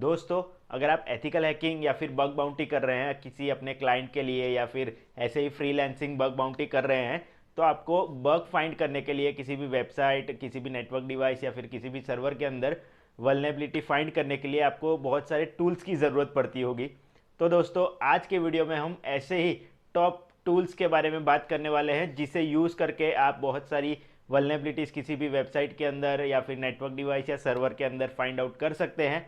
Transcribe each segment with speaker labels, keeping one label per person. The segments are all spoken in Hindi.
Speaker 1: दोस्तों, अगर आप एथिकल हैकिंग या फिर बग बाउंटी कर रहे हैं किसी अपने क्लाइंट के लिए या फिर ऐसे ही फ्रीलांसिंग बग बाउंटी कर रहे हैं, तो आपको बग फाइंड करने के लिए किसी भी वेबसाइट, किसी भी नेटवर्क डिवाइस या फिर किसी भी सर्वर के अंदर वल्नरेबिलिटी फाइंड करने के लिए आपको बहुत सारे टूल्स की ज़रूरत पड़ती होगी। तो दोस्तों, आज के वीडियो में हम ऐसे ही टॉप टूल्स के बारे में बात करने वाले हैं जिसे यूज़ करके आप बहुत सारी वल्नरेबिलिटीज़ किसी भी वेबसाइट के अंदर या फिर नेटवर्क डिवाइस या सर्वर के अंदर फाइंड आउट कर सकते हैं।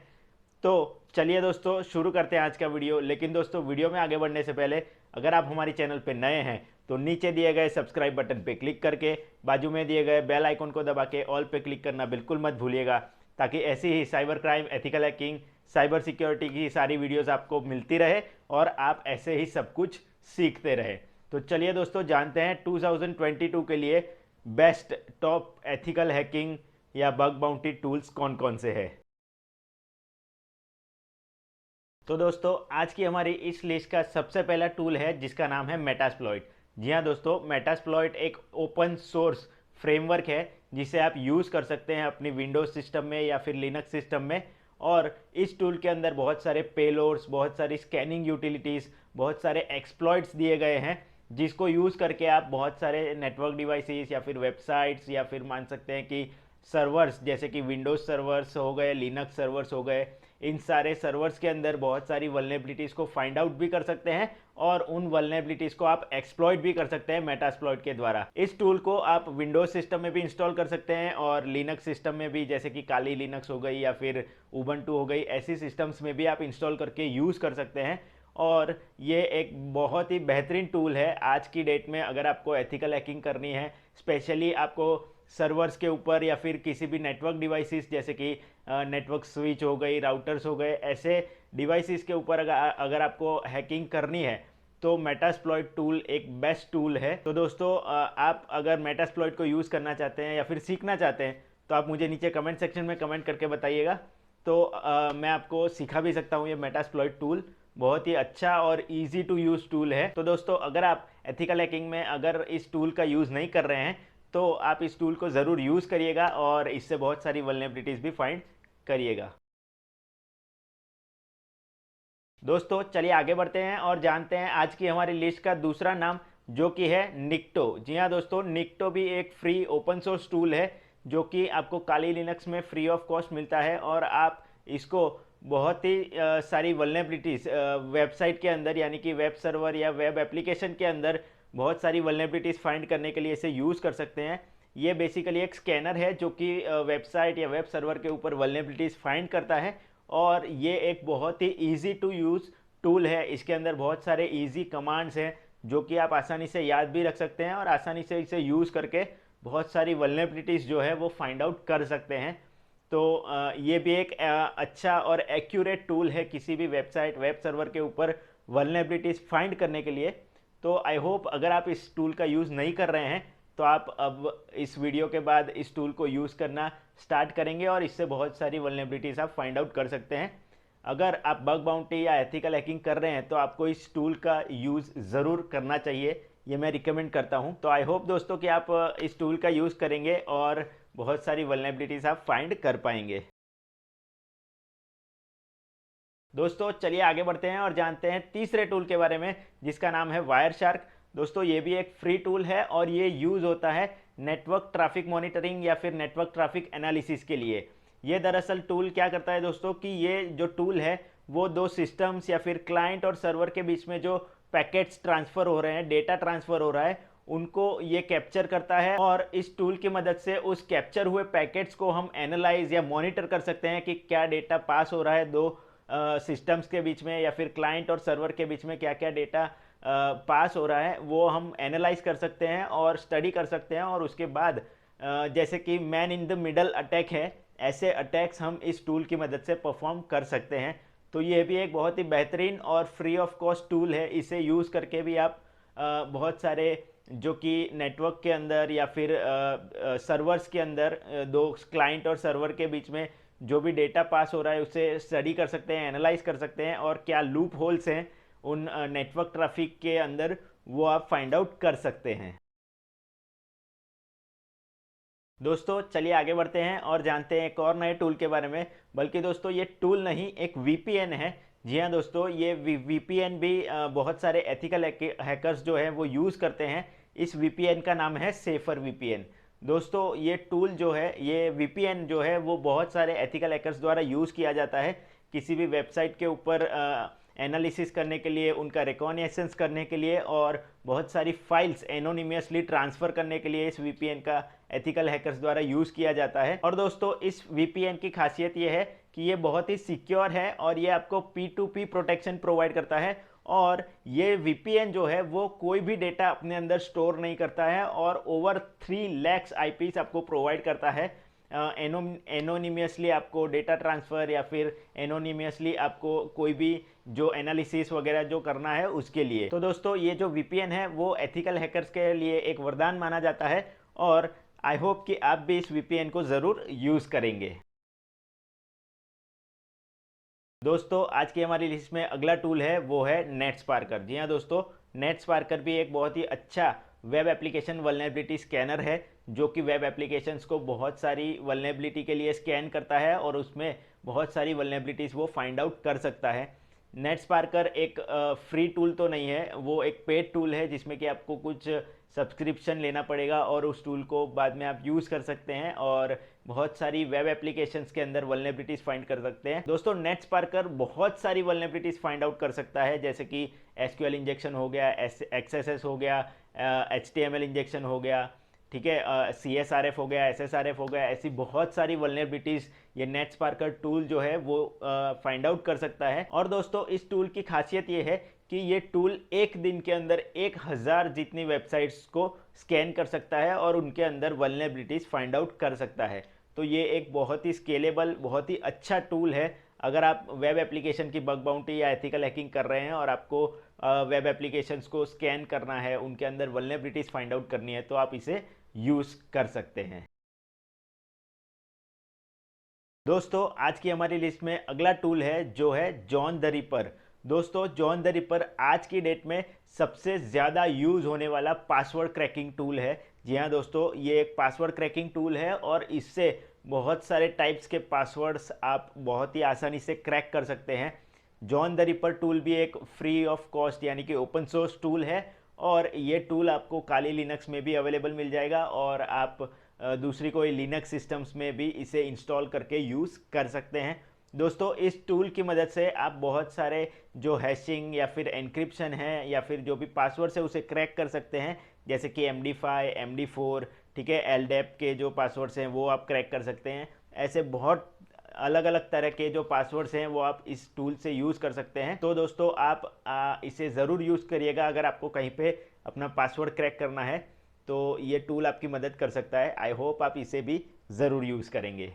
Speaker 1: तो चलिए दोस्तों, शुरू करते हैं आज का वीडियो। लेकिन दोस्तों, वीडियो में आगे बढ़ने से पहले अगर आप हमारे चैनल पर नए हैं तो नीचे दिए गए सब्सक्राइब बटन पे क्लिक करके बाजू में दिए गए बेल आइकन को दबा के ऑल पे क्लिक करना बिल्कुल मत भूलिएगा, ताकि ऐसी ही cyber crime, ethical hacking, cyber security की सारी वीडियोस आपको मिलती रहे और आप ऐसे ही सब कुछ सीखते रहे। तो चलिए दोस्तों, जानते हैं 2022 के लिए बेस्ट टॉप एथिकल हैकिंग या बग बाउंटी टूल्स कौन कौन से हैं। तो दोस्तों, आज की हमारी इस लिस्ट का सबसे पहला टूल है जिसका नाम है मेटास्प्लॉइट। जी हाँ दोस्तों, मेटास्प्लॉइट एक ओपन सोर्स फ्रेमवर्क है जिसे आप यूज़ कर सकते हैं अपनी विंडोज सिस्टम में या फिर लिनक्स सिस्टम में। और इस टूल के अंदर बहुत सारे पेलोड्स, बहुत सारी स्कैनिंग यूटिलिटीज़, बहुत सारे एक्सप्लॉइट्स दिए गए हैं जिसको यूज़ करके आप बहुत सारे नेटवर्क डिवाइसेस या फिर वेबसाइट्स या फिर मान सकते हैं कि सर्वर्स, जैसे कि विंडोज सर्वर्स हो गए, लिनक्स सर्वर्स हो गए, इन सारे सर्वर्स के अंदर बहुत सारी वल्नरेबिलिटीज़ को फाइंड आउट भी कर सकते हैं और उन वल्नरेबिलिटीज़ को आप एक्सप्लॉइट भी कर सकते हैं मेटास्प्लॉइट के द्वारा। इस टूल को आप विंडोज सिस्टम में भी इंस्टॉल कर सकते हैं और लिनक्स सिस्टम में भी, जैसे कि काली लिनक्स हो गई या फिर उबंटू हो गई, ऐसी सिस्टम्स में भी आप इंस्टॉल करके यूज़ कर सकते हैं। और ये एक बहुत ही बेहतरीन टूल है आज की डेट में। अगर आपको एथिकल हैकिंग करनी है, स्पेशली आपको सर्वर्स के ऊपर या फिर किसी भी नेटवर्क डिवाइसेस, जैसे कि नेटवर्क स्विच हो गई, राउटर्स हो गए, ऐसे डिवाइसेस के ऊपर अगर आपको हैकिंग करनी है तो मेटास्प्लॉइट टूल एक बेस्ट टूल है। तो दोस्तों, आप अगर मेटास्प्लॉइट को यूज़ करना चाहते हैं या फिर सीखना चाहते हैं तो आप मुझे नीचे कमेंट सेक्शन में कमेंट करके बताइएगा। तो मैं आपको सिखा भी सकता हूँ। ये मेटास्प्लॉइट टूल बहुत ही अच्छा और इजी टू यूज़ टूल है। तो दोस्तों, अगर आप एथिकल हैकिंग में अगर इस टूल का यूज़ नहीं कर रहे हैं तो आप इस टूल को ज़रूर यूज़ करिएगा और इससे बहुत सारी वल्नरेबिलिटीज़ भी फाइंड करिएगा। दोस्तों, चलिए आगे बढ़ते हैं और जानते हैं आज की हमारी लिस्ट का दूसरा नाम, जो कि है निक्टो। जी हाँ दोस्तों, निक्टो भी एक फ्री ओपन सोर्स टूल है जो कि आपको काली लिनक्स में फ्री ऑफ कॉस्ट मिलता है और आप इसको बहुत ही सारी वल्नरेबिलिटीज़ वेबसाइट के अंदर, यानी कि वेब सर्वर या वेब एप्लीकेशन के अंदर बहुत सारी वल्नरेबिलिटीज़ फाइंड करने के लिए इसे यूज़ कर सकते हैं। ये बेसिकली एक स्कैनर है जो कि वेबसाइट या वेब सर्वर के ऊपर वल्नरेबिलिटीज़ फाइंड करता है और ये एक बहुत ही ईजी टू यूज़ टूल है। इसके अंदर बहुत सारे ईजी कमांड्स हैं जो कि आप आसानी से याद भी रख सकते हैं और आसानी से इसे यूज़ करके बहुत सारी वल्नरेबिलिटीज़ जो है वो फाइंड आउट कर सकते हैं। तो ये भी एक अच्छा और एक्यूरेट टूल है किसी भी वेबसाइट, वेब सर्वर के ऊपर वल्नरेबिलिटीज़ फाइंड करने के लिए। तो आई होप अगर आप इस टूल का यूज़ नहीं कर रहे हैं तो आप अब इस वीडियो के बाद इस टूल को यूज़ करना स्टार्ट करेंगे और इससे बहुत सारी वल्नरेबिलिटीज़ आप फाइंड आउट कर सकते हैं। अगर आप बग बाउंटी या एथिकल हैकिंग कर रहे हैं तो आपको इस टूल का यूज़ ज़रूर करना चाहिए, ये मैं रिकमेंड करता हूं। तो आई होप दोस्तों कि आप इस टूल का यूज़ करेंगे और बहुत सारी वल्नरेबिलिटीज़ आप फाइंड कर पाएंगे। दोस्तों, चलिए आगे बढ़ते हैं और जानते हैं तीसरे टूल के बारे में जिसका नाम है वायर शार्क। दोस्तों, ये भी एक फ्री टूल है और ये यूज़ होता है नेटवर्क ट्रैफिक मॉनिटरिंग या फिर नेटवर्क ट्रैफिक एनालिसिस के लिए। ये दरअसल टूल क्या करता है दोस्तों कि ये जो टूल है वो दो सिस्टम्स या फिर क्लाइंट और सर्वर के बीच में जो पैकेट्स ट्रांसफ़र हो रहे हैं, डेटा ट्रांसफ़र हो रहा है, उनको ये कैप्चर करता है और इस टूल की मदद से उस कैप्चर हुए पैकेट्स को हम एनालाइज या मॉनिटर कर सकते हैं कि क्या डेटा पास हो रहा है दो सिस्टम्स के बीच में या फिर क्लाइंट और सर्वर के बीच में क्या क्या डेटा पास हो रहा है, वो हम एनालाइज कर सकते हैं और स्टडी कर सकते हैं। और उसके बाद जैसे कि man in the middle attack है, ऐसे अटैक्स हम इस टूल की मदद से परफॉर्म कर सकते हैं। तो ये भी एक बहुत ही बेहतरीन और फ्री ऑफ कॉस्ट टूल है। इसे यूज़ करके भी आप बहुत सारे जो कि नेटवर्क के अंदर या फिर सर्वर्स के अंदर दो क्लाइंट और सर्वर के बीच में जो भी डेटा पास हो रहा है उसे स्टडी कर सकते हैं, एनालाइज कर सकते हैं और क्या लूप होल्स हैं उन नेटवर्क ट्रैफिक के अंदर, वो आप फाइंड आउट कर सकते हैं। दोस्तों चलिए आगे बढ़ते हैं और जानते हैं एक और नए टूल के बारे में। बल्कि दोस्तों ये टूल नहीं, एक वीपीएन है। जी हाँ दोस्तों, ये वीपीएन भी बहुत सारे एथिकल हैकर्स जो है वो यूज़ करते हैं। इस वीपीएन का नाम है सेफर वीपीएन। दोस्तों ये टूल जो है, ये वीपीएन जो है वो बहुत सारे एथिकल हैकर्स द्वारा यूज़ किया जाता है किसी भी वेबसाइट के ऊपर एनालिसिस करने के लिए, उनका रिकॉग्निशंस करने के लिए और बहुत सारी फाइल्स एनोनिमसली ट्रांसफ़र करने के लिए इस वीपीएन का एथिकल हैकर्स द्वारा यूज़ किया जाता है। और दोस्तों इस वीपीएन की खासियत ये है कि ये बहुत ही सिक्योर है और ये आपको P2P प्रोटेक्शन प्रोवाइड करता है। और ये वीपीएन जो है वो कोई भी डेटा अपने अंदर स्टोर नहीं करता है और ओवर 3 lakhs IPs आपको प्रोवाइड करता है। एनोनिमियसली आपको डेटा ट्रांसफ़र या फिर एनोनिमियसली आपको कोई भी जो एनालिसिस वगैरह जो करना है उसके लिए। तो दोस्तों ये जो वीपीएन है वो एथिकल हैकर्स के लिए एक वरदान माना जाता है और आई होप कि आप भी इस वीपीएन को ज़रूर यूज़ करेंगे। दोस्तों आज की हमारी लिस्ट में अगला टूल है वो है नेटस्पार्कर। जी हाँ दोस्तों, नेटस्पार्कर भी एक बहुत ही अच्छा वेब एप्लीकेशन वल्नरेबिलिटी स्कैनर है जो कि वेब एप्लीकेशंस को बहुत सारी वल्नरेबिलिटी के लिए स्कैन करता है और उसमें बहुत सारी वल्नरेबिलिटीज़ वो फाइंड आउट कर सकता है। नेटस्पार्कर एक फ्री टूल तो नहीं है, वो एक पेड टूल है जिसमें कि आपको कुछ सब्सक्रिप्शन लेना पड़ेगा और उस टूल को बाद में आप यूज़ कर सकते हैं और बहुत सारी वेब एप्लीकेशंस के अंदर वल्नरेबिलिटीज़ फाइंड कर सकते हैं। दोस्तों नेटस्पार्कर बहुत सारी वल्नरेबिलिटीज़ फाइंड आउट कर सकता है, जैसे कि एसक्यूएल इंजेक्शन हो गया, एक्सएसएस हो गया, एचटीएमएल इंजेक्शन हो गया, ठीक है, CSRF हो गया, SSRF हो गया। ऐसी बहुत सारी वल्नरेबिलिटीज़ ये नेटस्पार्कर टूल जो है वो फाइंड आउट कर सकता है। और दोस्तों इस टूल की खासियत ये है कि ये टूल एक दिन के अंदर 1000 जितनी वेबसाइट्स को स्कैन कर सकता है और उनके अंदर वल्नरेबिलिटीज़ फाइंड आउट कर सकता है। तो ये एक बहुत ही स्केलेबल, बहुत ही अच्छा टूल है। अगर आप वेब एप्लीकेशन की बग बाउंटी या एथिकल हैकिंग कर रहे हैं और आपको वेब एप्लीकेशंस को स्कैन करना है, उनके अंदर वल्नरेबिलिटीज़ फाइंड आउट करनी है, तो आप इसे यूज़ कर सकते हैं। दोस्तों आज की हमारी लिस्ट में अगला टूल है जो है जॉन द रिपर। दोस्तों जॉन द रिपर आज की डेट में सबसे ज़्यादा यूज़ होने वाला पासवर्ड क्रैकिंग टूल है। जी हाँ दोस्तों, ये एक पासवर्ड क्रैकिंग टूल है और इससे बहुत सारे टाइप्स के पासवर्ड्स आप बहुत ही आसानी से क्रैक कर सकते हैं। जॉन द रिपर टूल भी एक फ्री ऑफ कॉस्ट यानी कि ओपन सोर्स टूल है और ये टूल आपको काली लिनक्स में भी अवेलेबल मिल जाएगा और आप दूसरी कोई लिनक्स सिस्टम्स में भी इसे इंस्टॉल करके यूज़ कर सकते हैं। दोस्तों इस टूल की मदद से आप बहुत सारे जो हैशिंग या फिर एन्क्रिप्शन है या फिर जो भी पासवर्ड है उसे क्रैक कर सकते हैं, जैसे कि MD5, MD4, ठीक है, LDAP के जो पासवर्ड्स हैं वो आप क्रैक कर सकते हैं। ऐसे बहुत अलग अलग तरह के जो पासवर्ड्स हैं वो आप इस टूल से यूज़ कर सकते हैं। तो दोस्तों आप इसे ज़रूर यूज़ करिएगा अगर आपको कहीं पे अपना पासवर्ड क्रैक करना है, तो ये टूल आपकी मदद कर सकता है। आई होप आप इसे भी ज़रूर यूज़ करेंगे।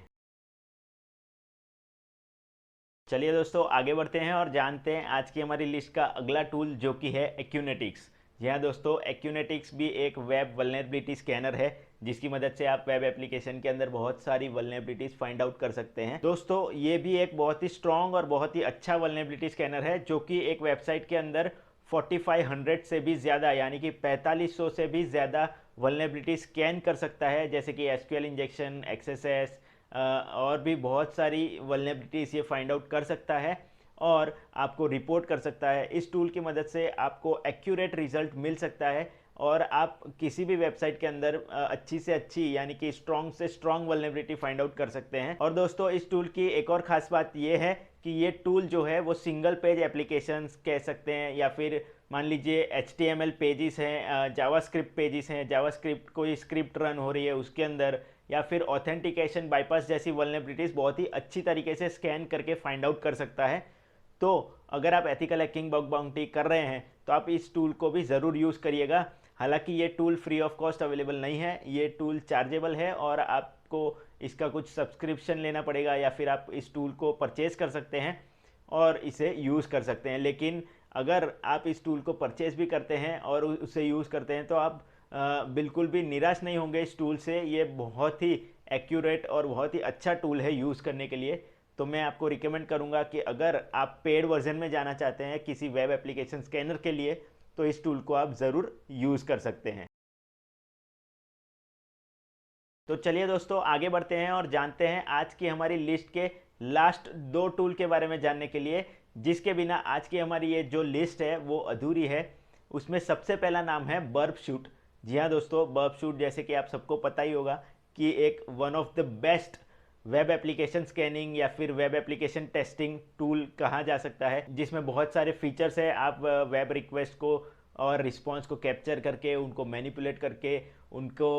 Speaker 1: चलिए दोस्तों आगे बढ़ते हैं और जानते हैं आज की हमारी लिस्ट का अगला टूल जो कि है एक्यूनेटिक्स। जी हाँ दोस्तों, एक्यूनेटिक्स भी एक वेब वल्नरेबिलिटी स्कैनर है जिसकी मदद से आप वेब एप्लीकेशन के अंदर बहुत सारी वल्नरेबिलिटीज़ फाइंड आउट कर सकते हैं। दोस्तों ये भी एक बहुत ही स्ट्रॉन्ग और बहुत ही अच्छा वल्नरेबिलिटी स्कैनर है जो कि एक वेबसाइट के अंदर 4500 से भी ज़्यादा यानी कि 4500 से भी ज़्यादा वल्नरेबिलिटी स्कैन कर सकता है, जैसे कि एसक्यूएल इंजेक्शन, एक्सएसएस और भी बहुत सारी वल्नरेबिलिटीज़ ये फाइंड आउट कर सकता है और आपको रिपोर्ट कर सकता है। इस टूल की मदद से आपको एक्यूरेट रिजल्ट मिल सकता है और आप किसी भी वेबसाइट के अंदर अच्छी से अच्छी यानी कि स्ट्रॉन्ग से स्ट्रॉन्ग वल्नरेबिलिटी फाइंड आउट कर सकते हैं। और दोस्तों इस टूल की एक और ख़ास बात ये है कि ये टूल जो है वो सिंगल पेज एप्लीकेशंस कह सकते हैं या फिर मान लीजिए HTML पेजेस हैं, जावास्क्रिप्ट पेजेस हैं, जावास्क्रिप्ट कोई स्क्रिप्ट रन हो रही है उसके अंदर, या फिर ऑथेंटिकेशन बाईपास जैसी वल्नरेबिलिटीज़ बहुत ही अच्छी तरीके से स्कैन करके फाइंड आउट कर सकता है। तो अगर आप एथिकल हैकिंग बग बाउंटी कर रहे हैं तो आप इस टूल को भी ज़रूर यूज़ करिएगा। हालांकि ये tool free of cost available नहीं है, ये टूल चार्जेबल है और आपको इसका कुछ सब्सक्रिप्शन लेना पड़ेगा या फिर आप इस टूल को परचेज़ कर सकते हैं और इसे यूज़ कर सकते हैं। लेकिन अगर आप इस टूल को परचेज़ भी करते हैं और उसे यूज़ करते हैं तो आप बिल्कुल भी निराश नहीं होंगे इस टूल से। ये बहुत ही एक्यूरेट और बहुत ही अच्छा टूल है यूज़ करने के लिए। तो मैं आपको रिकमेंड करूंगा कि अगर आप पेड वर्जन में जाना चाहते हैं किसी वेब एप्लीकेशन स्कैनर के लिए तो इस टूल को आप ज़रूर यूज़ कर सकते हैं। तो चलिए दोस्तों आगे बढ़ते हैं और जानते हैं आज की हमारी लिस्ट के लास्ट 2 टूल के बारे में जानने के लिए, जिसके बिना आज की हमारी ये जो लिस्ट है वो अधूरी है। उसमें सबसे पहला नाम है बर्ब शूट। जी हाँ दोस्तों, बर्ब शूट जैसे कि आप सबको पता ही होगा कि एक one of the best web application scanning या फिर वेब एप्लीकेशन टेस्टिंग टूल कहा जा सकता है, जिसमें बहुत सारे फीचर्स है। आप वेब रिक्वेस्ट को और रिस्पॉन्स को कैप्चर करके, उनको मैनिपुलेट करके, उनको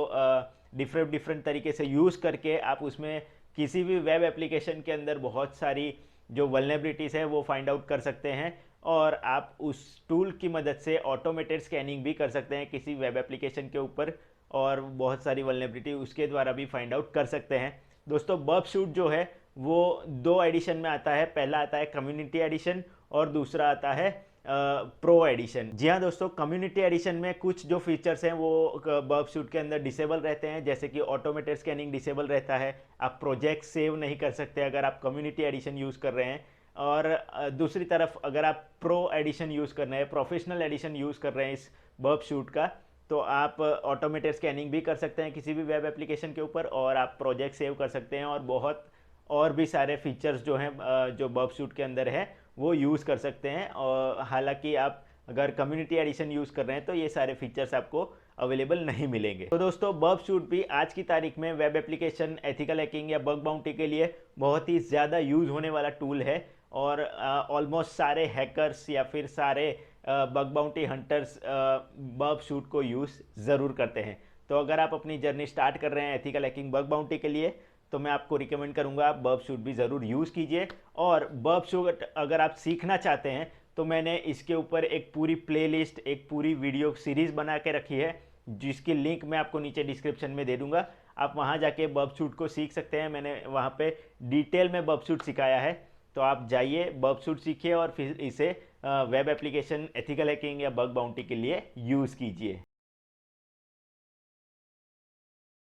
Speaker 1: डिफरेंट डिफरेंट तरीके से यूज़ करके आप उसमें किसी भी वेब एप्लीकेशन के अंदर बहुत सारी जो वल्नरेबिलिटीज़ है वो फाइंड आउट कर सकते हैं। और आप उस टूल की मदद से ऑटोमेटेड स्कैनिंग भी कर सकते हैं किसी वेब एप्लीकेशन के ऊपर, और बहुत सारी वल्नरेबिलिटी उसके द्वारा भी फाइंड आउट कर सकते हैं। दोस्तों बर्ब शूट जो है वो 2 एडिशन में आता है। पहला आता है कम्युनिटी एडिशन और दूसरा आता है प्रो एडिशन। जी हाँ दोस्तों, कम्युनिटी एडिशन में कुछ जो फीचर्स हैं वो बर्ब शूट के अंदर डिसेबल रहते हैं, जैसे कि ऑटोमेटेड स्कैनिंग डिसेबल रहता है। आप प्रोजेक्ट सेव नहीं कर सकते अगर आप कम्युनिटी एडिशन यूज़ कर रहे हैं। और दूसरी तरफ अगर आप प्रो एडिशन यूज़ कर रहे हैं, प्रोफेशनल एडिशन यूज़ कर रहे हैं इस बर्ब शूट का, तो आप ऑटोमेटेड स्कैनिंग भी कर सकते हैं किसी भी वेब एप्लीकेशन के ऊपर, और आप प्रोजेक्ट सेव कर सकते हैं, और बहुत और भी सारे फीचर्स जो हैं जो बर्ब शूट के अंदर है वो यूज़ कर सकते हैं। और हालांकि आप अगर कम्युनिटी एडिशन यूज़ कर रहे हैं तो ये सारे फीचर्स आपको अवेलेबल नहीं मिलेंगे। तो दोस्तों बर्ब शूट भी आज की तारीख में वेब एप्लीकेशन एथिकल हैकिंग या बग बाउंटी के लिए बहुत ही ज़्यादा यूज़ होने वाला टूल है, और ऑलमोस्ट सारे हैकर्स या फिर सारे bug bounty hunters Burp Suite को यूज़ ज़रूर करते हैं। तो अगर आप अपनी जर्नी स्टार्ट कर रहे हैं एथिकल हैकिंग बग बाउंटी के लिए, तो मैं आपको रिकमेंड करूंगा आप बर्ब शूट भी ज़रूर यूज़ कीजिए। और बर्ब शूट अगर आप सीखना चाहते हैं तो मैंने इसके ऊपर एक पूरी प्लेलिस्ट, एक पूरी वीडियो सीरीज़ बना के रखी है, जिसकी लिंक मैं आपको नीचे डिस्क्रिप्शन में दे दूंगा। आप वहां जाके बर्ब शूट को सीख सकते हैं। मैंने वहां पे डिटेल में बर्ब शूट सिखाया है, तो आप जाइए बर्ब शूट सीखिए और फिर इसे वेब एप्लीकेशन एथिकल हैकिंग या बग बाउंटी के लिए यूज़ कीजिए।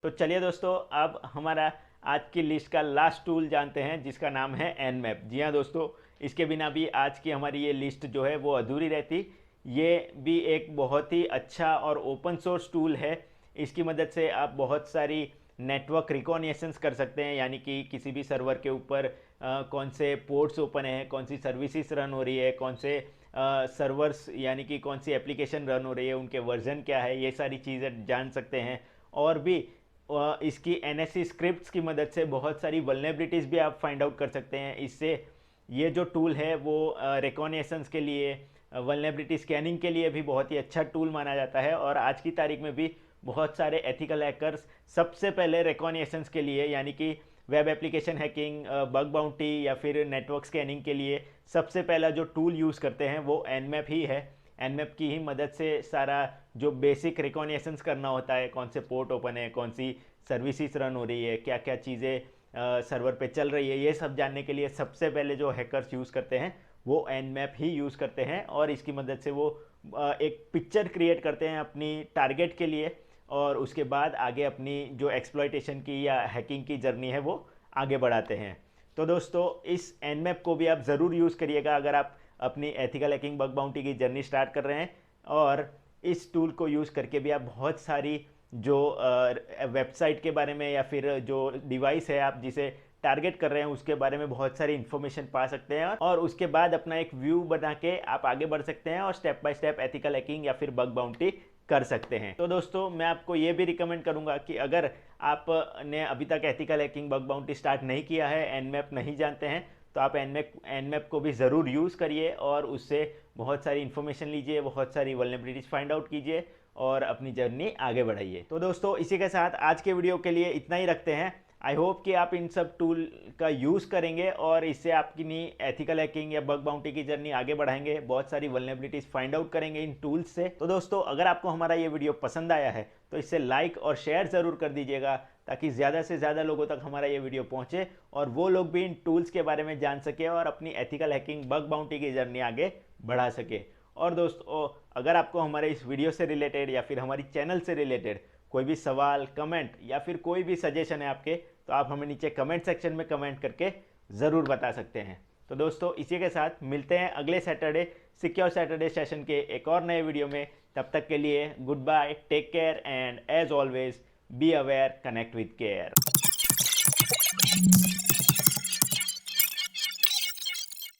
Speaker 1: तो चलिए दोस्तों, अब हमारा आज की लिस्ट का लास्ट टूल जानते हैं, जिसका नाम है एनमैप। जी हाँ दोस्तों, इसके बिना भी आज की हमारी ये लिस्ट जो है वो अधूरी रहती। ये भी एक बहुत ही अच्छा और ओपन सोर्स टूल है। इसकी मदद से आप बहुत सारी नेटवर्क रिकॉग्निशंस कर सकते हैं, यानी कि किसी भी सर्वर के ऊपर कौन से पोर्ट्स ओपन है, कौन सी सर्विसेज रन हो रही है, कौन से सर्वर्स यानी कि कौन सी एप्लीकेशन रन हो रही है, उनके वर्जन क्या है, ये सारी चीज़ें जान सकते हैं। और भी इसकी एनएससी स्क्रिप्ट्स की मदद से बहुत सारी वल्नरेबिलिटीज़ भी आप फाइंड आउट कर सकते हैं। इससे ये जो टूल है वो रिकॉग्निशंस के लिए, वल्नरेबिलिटी स्कैनिंग के लिए भी बहुत ही अच्छा टूल माना जाता है। और आज की तारीख में भी बहुत सारे एथिकल हैकर्स सबसे पहले रिकॉग्निशंस के लिए, यानी कि web application hacking, bug bounty या फिर नेटवर्क स्कैनिंग के लिए सबसे पहला जो टूल यूज़ करते हैं वो एनमैप ही है। एनमैप की ही मदद से सारा जो बेसिक रिकॉग्निशंस करना होता है, कौन से पोर्ट ओपन है, कौन सी सर्विसेज रन हो रही है, क्या क्या चीज़ें सर्वर पे चल रही है, ये सब जानने के लिए सबसे पहले जो हैकर्स यूज़ करते हैं वो एनमैप ही यूज़ करते हैं। और इसकी मदद से वो एक पिक्चर क्रिएट करते हैं अपनी टारगेट के लिए, और उसके बाद आगे अपनी जो एक्सप्लॉयटेशन की या हैकिंग की जर्नी है वो आगे बढ़ाते हैं। तो दोस्तों इस एनमैप को भी आप ज़रूर यूज़ करिएगा अगर आप अपनी एथिकल हैकिंग बग बाउंटी की जर्नी स्टार्ट कर रहे हैं। और इस टूल को यूज़ करके भी आप बहुत सारी जो वेबसाइट के बारे में या फिर जो डिवाइस है आप जिसे टारगेट कर रहे हैं उसके बारे में बहुत सारी इन्फॉर्मेशन पा सकते हैं, और उसके बाद अपना एक व्यू बना के आप आगे बढ़ सकते हैं और step by step ethical hacking या फिर बग बाउंटी कर सकते हैं। तो दोस्तों मैं आपको ये भी रिकमेंड करूंगा कि अगर आपने अभी तक ethical hacking bug bounty start नहीं किया है, एनमैप नहीं जानते हैं, तो आप एनमैप को भी ज़रूर यूज़ करिए और उससे बहुत सारी इन्फॉर्मेशन लीजिए, बहुत सारी वल्नरेबिलिटीज़ फाइंड आउट कीजिए और अपनी जर्नी आगे बढ़ाइए। तो दोस्तों इसी के साथ आज के वीडियो के लिए इतना ही रखते हैं। आई होप कि आप इन सब टूल का यूज़ करेंगे और इससे आपकी एथिकल हैकिंग या बग बाउंटी की जर्नी आगे बढ़ाएंगे, बहुत सारी वल्नरेबिलिटीज़ फाइंड आउट करेंगे इन टूल्स से। तो दोस्तों अगर आपको हमारा ये वीडियो पसंद आया है तो इसे लाइक और शेयर ज़रूर कर दीजिएगा, ताकि ज़्यादा से ज़्यादा लोगों तक हमारा ये वीडियो पहुँचे और वो लोग भी इन टूल्स के बारे में जान सके और अपनी एथिकल हैकिंग बग बाउंटी की जर्नी आगे बढ़ा सके। और दोस्तों अगर आपको हमारे इस वीडियो से रिलेटेड या फिर हमारी चैनल से रिलेटेड कोई भी सवाल, कमेंट या फिर कोई भी सजेशन है आपके, तो आप हमें नीचे कमेंट सेक्शन में कमेंट करके ज़रूर बता सकते हैं। तो दोस्तों इसी के साथ मिलते हैं अगले सैटरडे सिक्योर सैटरडे सेशन के एक और नए वीडियो में। तब तक के लिए goodbye, take care and as always be aware, connect with care.